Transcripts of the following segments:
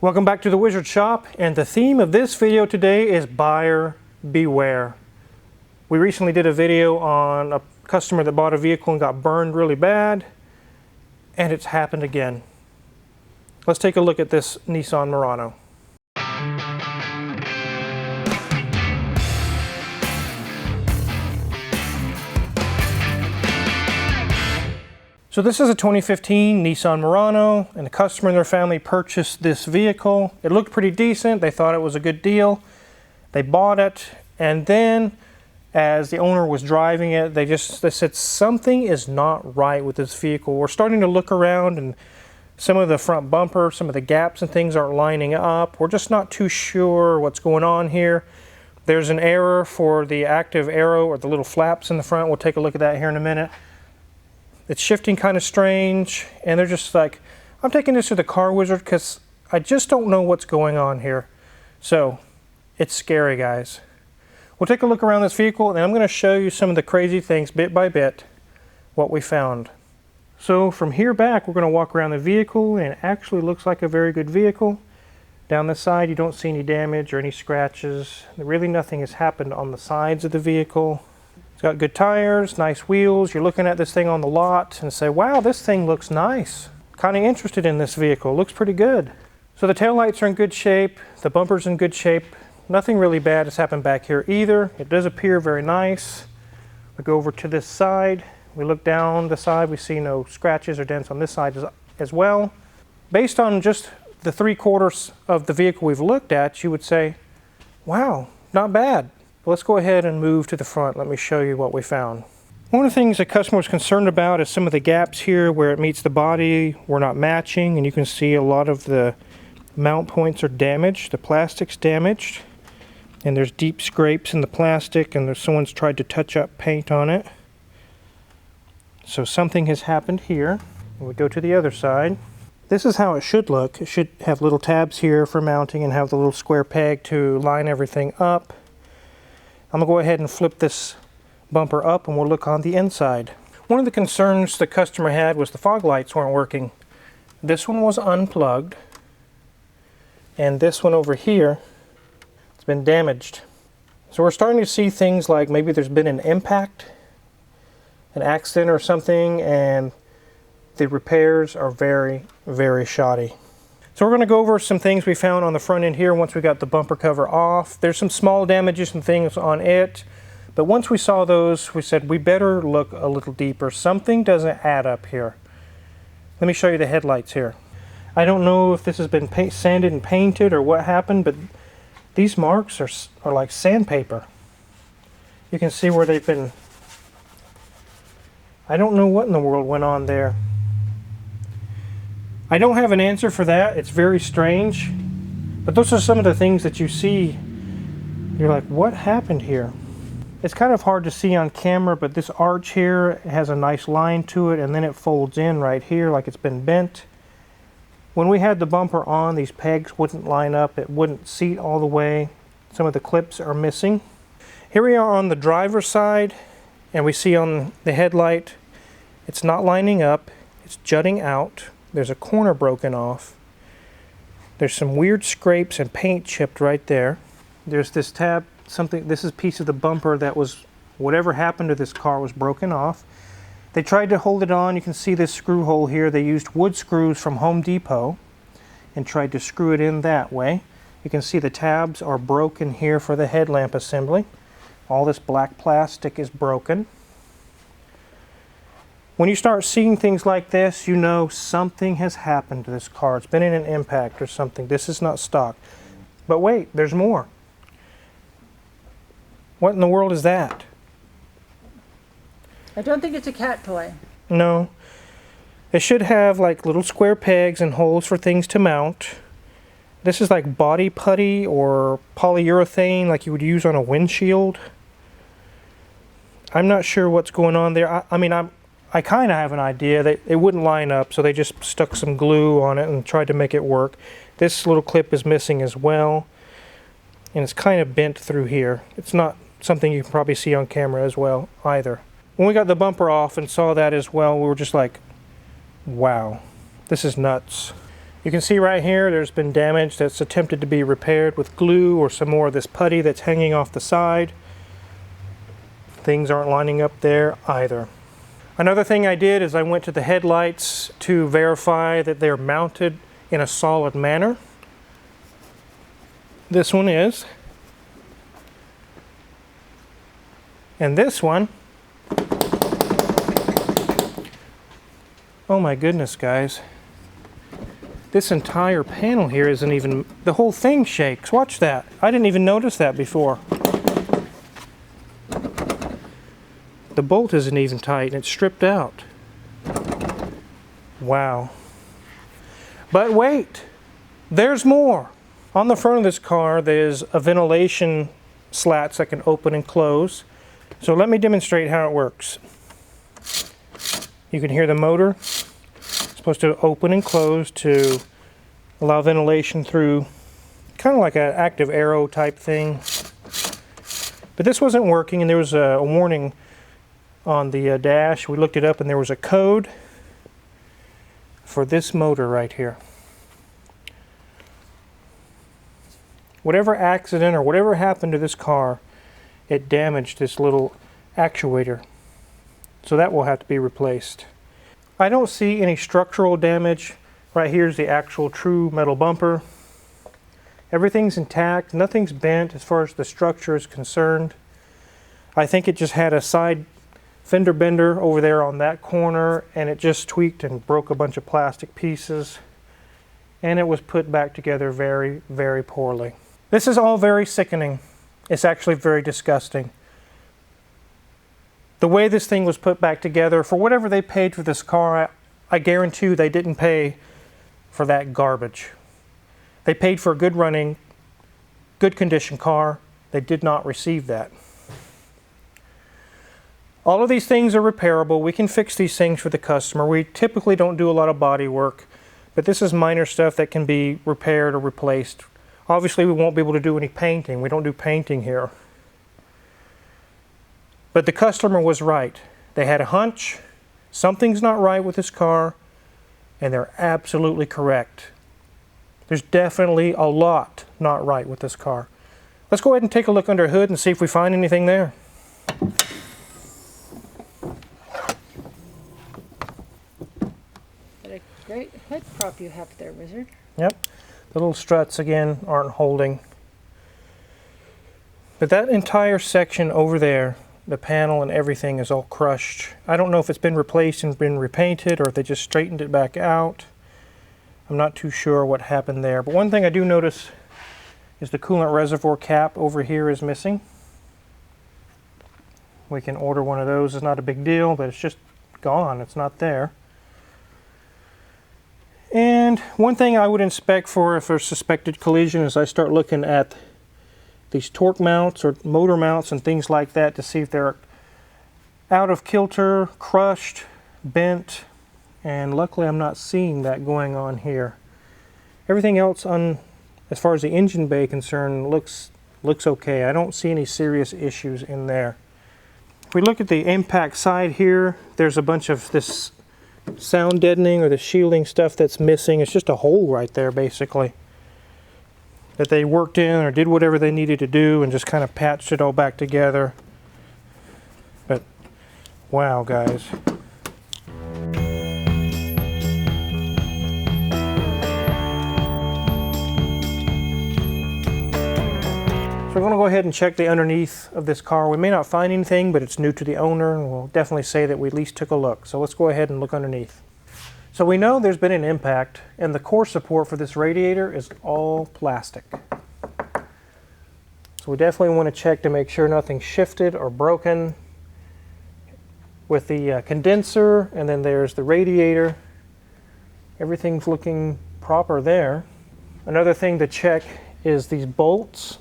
Welcome back to the Wizard Shop, and the theme of this video today is buyer beware. We recently did a video on a customer that bought a vehicle and got burned really bad, and it's happened again. Let's take a look at this Nissan Murano. So this is a 2015 Nissan Murano, and the customer and their family purchased this vehicle. It looked pretty decent. They thought it was a good deal. They bought it, and then as the owner was driving it, they said something is not right with this vehicle. We're starting to look around, and some of the front bumper, some of the gaps and things aren't lining up. We're just not too sure what's going on here. There's an error for the active arrow or the little flaps in the front. We'll take a look at that here in a minute. It's shifting kind of strange, and they're just like, I'm taking this to the car wizard because I just don't know what's going on here. So it's scary, guys. We'll take a look around this vehicle, and I'm going to show you some of the crazy things bit by bit, what we found. So from here back, we're going to walk around the vehicle, and it actually looks like a very good vehicle. Down the side, you don't see any damage or any scratches. Really nothing has happened on the sides of the vehicle. It's got good tires, nice wheels. You're looking at this thing on the lot and say, wow, this thing looks nice. Kind of interested in this vehicle. Looks pretty good. So the taillights are in good shape. The bumper's in good shape. Nothing really bad has happened back here either. It does appear very nice. We go over to this side. We look down the side. We see no scratches or dents on this side as well. Based on just the 3/4 of the vehicle we've looked at, you would say, wow, not bad. Let's go ahead and move to the front. Let me show you what we found. One of the things the customer was concerned about is some of the gaps here where it meets the body were not matching, and you can see a lot of the mount points are damaged. The plastic's damaged, and there's deep scrapes in the plastic, and someone's tried to touch up paint on it. So something has happened here. And we go to the other side. This is how it should look. It should have little tabs here for mounting and have the little square peg to line everything up. I'm going to go ahead and flip this bumper up, and we'll look on the inside. One of the concerns the customer had was the fog lights weren't working. This one was unplugged, and this one over here, it's been damaged. So we're starting to see things like maybe there's been an impact, an accident or something, and the repairs are very, very shoddy. So we're going to go over some things we found on the front end here once we got the bumper cover off. There's some small damages and things on it, but once we saw those, we said we better look a little deeper. Something doesn't add up here. Let me show you the headlights here. I don't know if this has been sanded and painted or what happened, but these marks are like sandpaper. You can see where they've been. I don't know what in the world went on there. I don't have an answer for that. It's very strange. But those are some of the things that you see. You're like, what happened here? It's kind of hard to see on camera, but this arch here has a nice line to it, and then it folds in right here like it's been bent. When we had the bumper on, these pegs wouldn't line up. It wouldn't seat all the way. Some of the clips are missing. Here we are on the driver's side, and we see on the headlight, it's not lining up. It's jutting out. There's a corner broken off. There's some weird scrapes and paint chipped right there. There's this tab, this is a piece of the bumper that was, whatever happened to this car was broken off. They tried to hold it on. You can see this screw hole here. They used wood screws from Home Depot and tried to screw it in that way. You can see the tabs are broken here for the headlamp assembly. All this black plastic is broken. When you start seeing things like this, you know something has happened to this car. It's been in an impact or something. This is not stock. But wait, there's more. What in the world is that? I don't think it's a cat toy. No. It should have like little square pegs and holes for things to mount. This is like body putty or polyurethane like you would use on a windshield. I'm not sure what's going on there. I kind of have an idea. It wouldn't line up, so they just stuck some glue on it and tried to make it work. This little clip is missing as well, and it's kind of bent through here. It's not something you can probably see on camera as well either. When we got the bumper off and saw that as well, we were just like, wow, this is nuts. You can see right here there's been damage that's attempted to be repaired with glue or some more of this putty that's hanging off the side. Things aren't lining up there either. Another thing I did is I went to the headlights to verify that they're mounted in a solid manner. This one is. And this one, oh my goodness, guys. This entire panel here isn't even, the whole thing shakes. Watch that. I didn't even notice that before. The bolt isn't even tight and it's stripped out. Wow. But wait, there's more. On the front of this car, there's a ventilation slats that can open and close. So let me demonstrate how it works. You can hear the motor. It's supposed to open and close to allow ventilation through, kind of like an active arrow type thing. But this wasn't working and there was a warning on the dash. We looked it up and there was a code for this motor right here. Whatever accident or whatever happened to this car, it damaged this little actuator. So that will have to be replaced. I don't see any structural damage. Right here's the actual true metal bumper. Everything's intact, nothing's bent as far as the structure is concerned. I think it just had a side fender bender over there on that corner and it just tweaked and broke a bunch of plastic pieces and it was put back together very, very poorly. This is all very sickening. It's actually very disgusting. The way this thing was put back together, for whatever they paid for this car, I guarantee you they didn't pay for that garbage. They paid for a good running, good condition car. They did not receive that. All of these things are repairable. We can fix these things for the customer. We typically don't do a lot of body work, but this is minor stuff that can be repaired or replaced. Obviously, we won't be able to do any painting. We don't do painting here. But the customer was right. They had a hunch. Something's not right with this car, and they're absolutely correct. There's definitely a lot not right with this car. Let's go ahead and take a look under the hood and see if we find anything there. What a great hood prop you have there, Wizard. Yep. The little struts, again, aren't holding. But that entire section over there, the panel and everything is all crushed. I don't know if it's been replaced and been repainted or if they just straightened it back out. I'm not too sure what happened there. But one thing I do notice is the coolant reservoir cap over here is missing. We can order one of those. It's not a big deal, but it's just gone. It's not there. And one thing I would inspect for if there's suspected collision is I start looking at these torque mounts or motor mounts and things like that to see if they're out of kilter, crushed, bent, and luckily I'm not seeing that going on here. Everything else as far as the engine bay concerned looks okay. I don't see any serious issues in there. If we look at the impact side here, there's a bunch of this sound deadening or the shielding stuff that's missing. It's just a hole right there basically that they worked in or did whatever they needed to do and just kind of patched it all back together. But wow, guys. So we're going to go ahead and check the underneath of this car. We may not find anything, but it's new to the owner, and we'll definitely say that we at least took a look. So let's go ahead and look underneath. So we know there's been an impact, and the core support for this radiator is all plastic. So we definitely want to check to make sure nothing's shifted or broken. With the condenser, and then there's the radiator. Everything's looking proper there. Another thing to check is these bolts,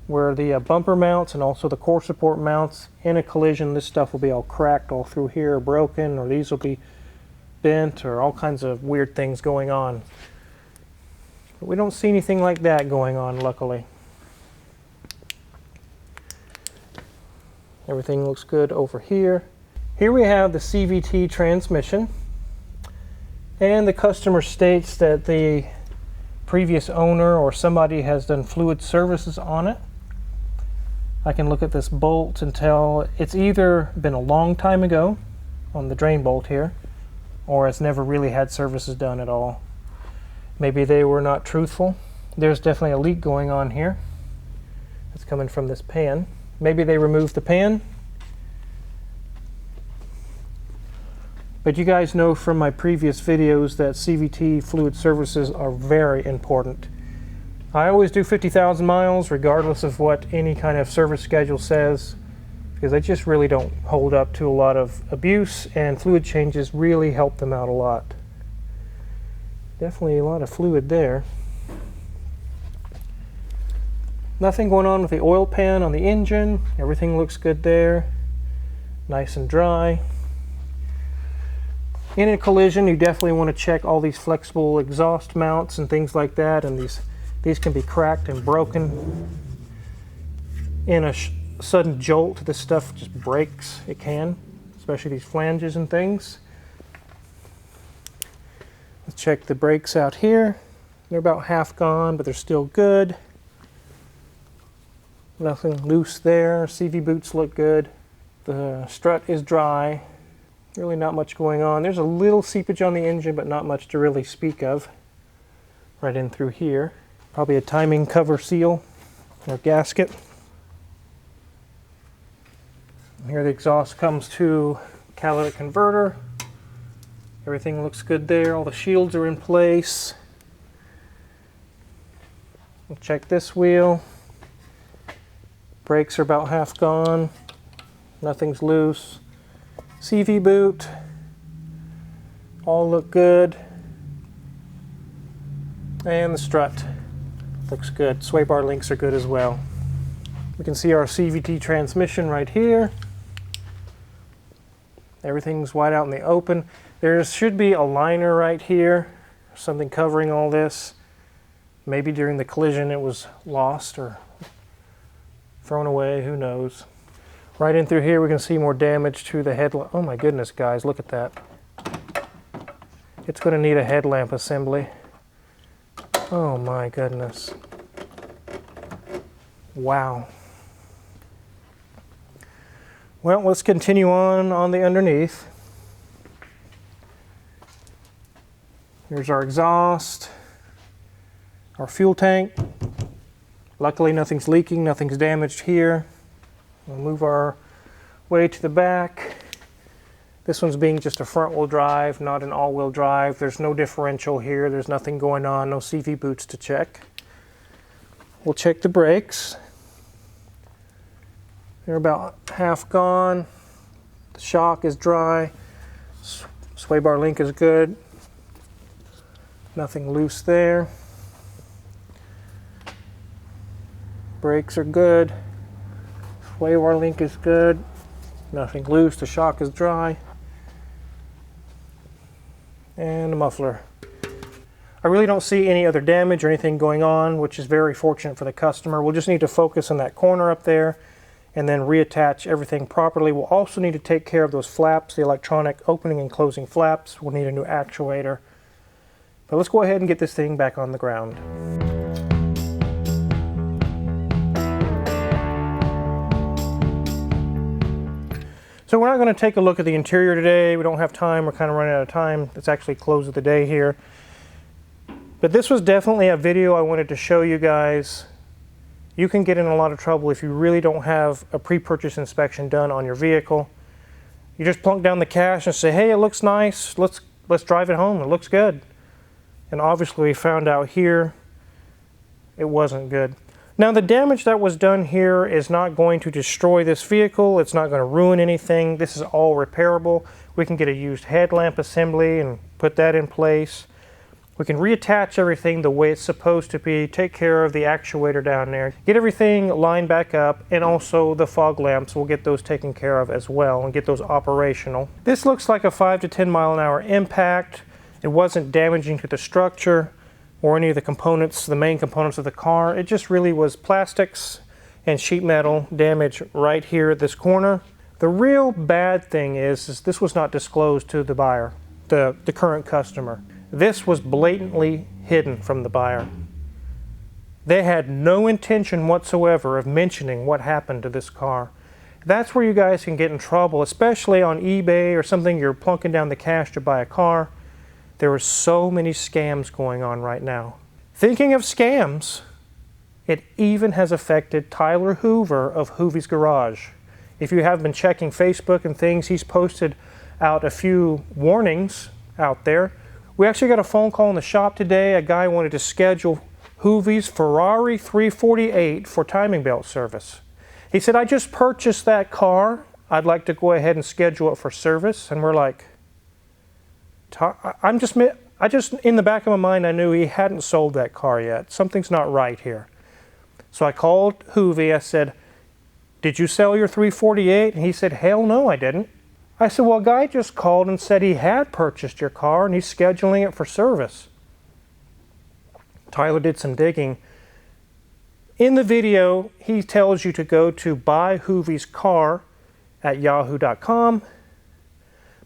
where the bumper mounts and also the core support mounts. In a collision, this stuff will be all cracked all through here, broken, or these will be bent, or all kinds of weird things going on. But we don't see anything like that going on, luckily. Everything looks good over here. Here we have the CVT transmission, and the customer states that the previous owner or somebody has done fluid services on it. I can look at this bolt and tell it's either been a long time ago on the drain bolt here, or it's never really had services done at all. Maybe they were not truthful. There's definitely a leak going on here. It's coming from this pan. Maybe they removed the pan. But you guys know from my previous videos that CVT fluid services are very important. I always do 50,000 miles regardless of what any kind of service schedule says, because they just really don't hold up to a lot of abuse, and fluid changes really help them out a lot. Definitely a lot of fluid there. Nothing going on with the oil pan on the engine. Everything looks good there. Nice and dry. In a collision, you definitely want to check all these flexible exhaust mounts and things like that, and these can be cracked and broken. In a sudden jolt, this stuff just breaks. It can, especially these flanges and things. Let's check the brakes out here. They're about half gone, but they're still good. Nothing loose there. CV boots look good. The strut is dry. Really not much going on. There's a little seepage on the engine, but not much to really speak of. Right in through here. Probably a timing cover seal or gasket. And here the exhaust comes to catalytic converter. Everything looks good there. All the shields are in place. We'll check this wheel. Brakes are about half gone. Nothing's loose. CV boot. All look good. And the strut looks good. Sway bar links are good as well. We can see our CVT transmission right here. Everything's wide out in the open. There should be a liner right here, something covering all this. Maybe during the collision it was lost or thrown away, who knows. Right in through here we can see more damage to the headlamp. Oh my goodness, guys, look at that. It's going to need a headlamp assembly. Oh my goodness. Wow. Well, let's continue on the underneath. Here's our exhaust, our fuel tank. Luckily nothing's leaking, nothing's damaged here. We'll move our way to the back. This one's being just a front-wheel drive, not an all-wheel drive. There's no differential here. There's nothing going on, no CV boots to check. We'll check the brakes. They're about half gone. The shock is dry. Sway bar link is good. Nothing loose there. Brakes are good. Sway bar link is good. Nothing loose. The shock is dry. And the muffler. I really don't see any other damage or anything going on, which is very fortunate for the customer. We'll just need to focus on that corner up there and then reattach everything properly. We'll also need to take care of those flaps, the electronic opening and closing flaps. We'll need a new actuator. But let's go ahead and get this thing back on the ground. So we're not going to take a look at the interior today. We don't have time. We're kind of running out of time. It's actually close of the day here. But this was definitely a video I wanted to show you guys. You can get in a lot of trouble if you really don't have a pre-purchase inspection done on your vehicle. You just plunk down the cash and say, hey, it looks nice. Let's drive it home. It looks good. And obviously we found out here it wasn't good. Now the damage that was done here is not going to destroy this vehicle. It's not going to ruin anything. This is all repairable. We can get a used headlamp assembly and put that in place. We can reattach everything the way it's supposed to be, take care of the actuator down there, get everything lined back up, and also the fog lamps, we'll get those taken care of as well and get those operational. This looks like a 5 to 10 mile an hour impact. It wasn't damaging to the structure or any of the components, the main components of the car. It just really was plastics and sheet metal damage right here at this corner. The real bad thing is this was not disclosed to the buyer, the current customer. This was blatantly hidden from the buyer. They had no intention whatsoever of mentioning what happened to this car. That's where you guys can get in trouble, especially on eBay or something. You're plunking down the cash to buy a car. There are so many scams going on right now. Thinking of scams, it even has affected Tyler Hoover of Hoovy's Garage. If you have been checking Facebook and things, he's posted out a few warnings out there. We actually got a phone call in the shop today. A guy wanted to schedule Hoovy's Ferrari 348 for timing belt service. He said, I just purchased that car. I'd like to go ahead and schedule it for service. And we're like, I just in the back of my mind, I knew he hadn't sold that car yet. Something's not right here. So I called Hoovy. I said, did you sell your 348? And he said, hell no, I didn't. I said, well, a guy just called and said he had purchased your car and he's scheduling it for service. Tyler did some digging. In the video, he tells you to go to buy Hoovy's car at yahoo.com,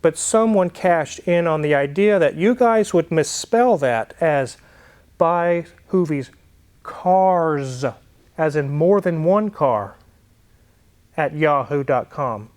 but someone cashed in on the idea that you guys would misspell that as buy Hoovy's cars, as in more than one car, at yahoo.com.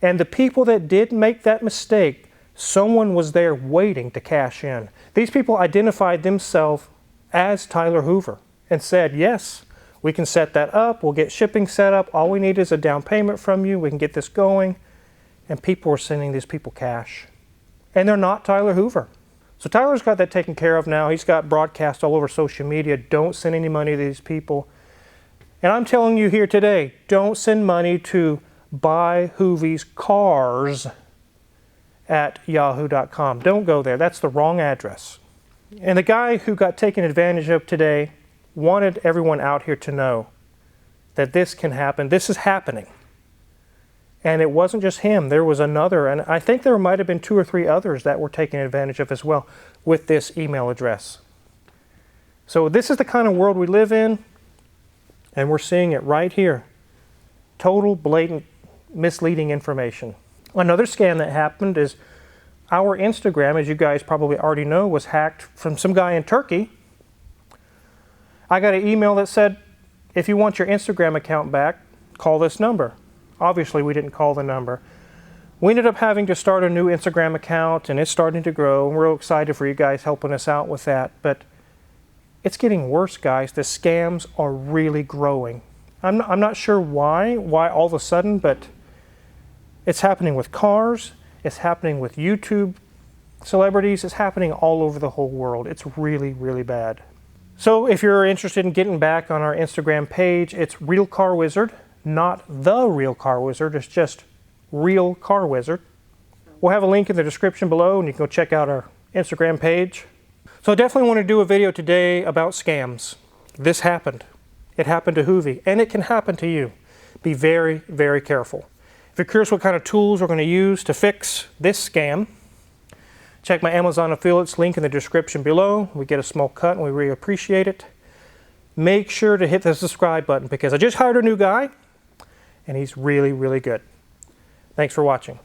And the people that did make that mistake, someone was there waiting to cash in. These people identified themselves as Tyler Hoover and said, yes, we can set that up. We'll get shipping set up. All we need is a down payment from you. We can get this going. And people are sending these people cash. And they're not Tyler Hoover. So Tyler's got that taken care of now. He's got broadcast all over social media. Don't send any money to these people. And I'm telling you here today, don't send money to buy Hoovy's cars at yahoo.com. Don't go there. That's the wrong address. And the guy who got taken advantage of today wanted everyone out here to know that this can happen. This is happening. And it wasn't just him. There was another, and I think there might have been 2 or 3 others that were taken advantage of as well with this email address. So this is the kind of world we live in, and we're seeing it right here. Total, blatant, misleading information. Another scam that happened is our Instagram, as you guys probably already know, was hacked from some guy in Turkey. I got an email that said, if you want your Instagram account back, call this number. Obviously, we didn't call the number. We ended up having to start a new Instagram account, and it's starting to grow. And we're real excited for you guys helping us out with that. But it's getting worse, guys. The scams are really growing. I'm not sure why all of a sudden, but it's happening with cars. It's happening with YouTube celebrities. It's happening all over the whole world. It's really, really bad. So if you're interested in getting back on our Instagram page, it's Real Car Wizard, not The Real Car Wizard. It's just Real Car Wizard. We'll have a link in the description below, and you can go check out our Instagram page. So I definitely want to do a video today about scams. This happened. It happened to Hoovy, and it can happen to you. Be very, very careful. If you're curious what kind of tools we're going to use to fix this scam, check my Amazon affiliates link in the description below. We get a small cut, and we really appreciate it. Make sure to hit the subscribe button because I just hired a new guy, and he's really, really good. Thanks for watching.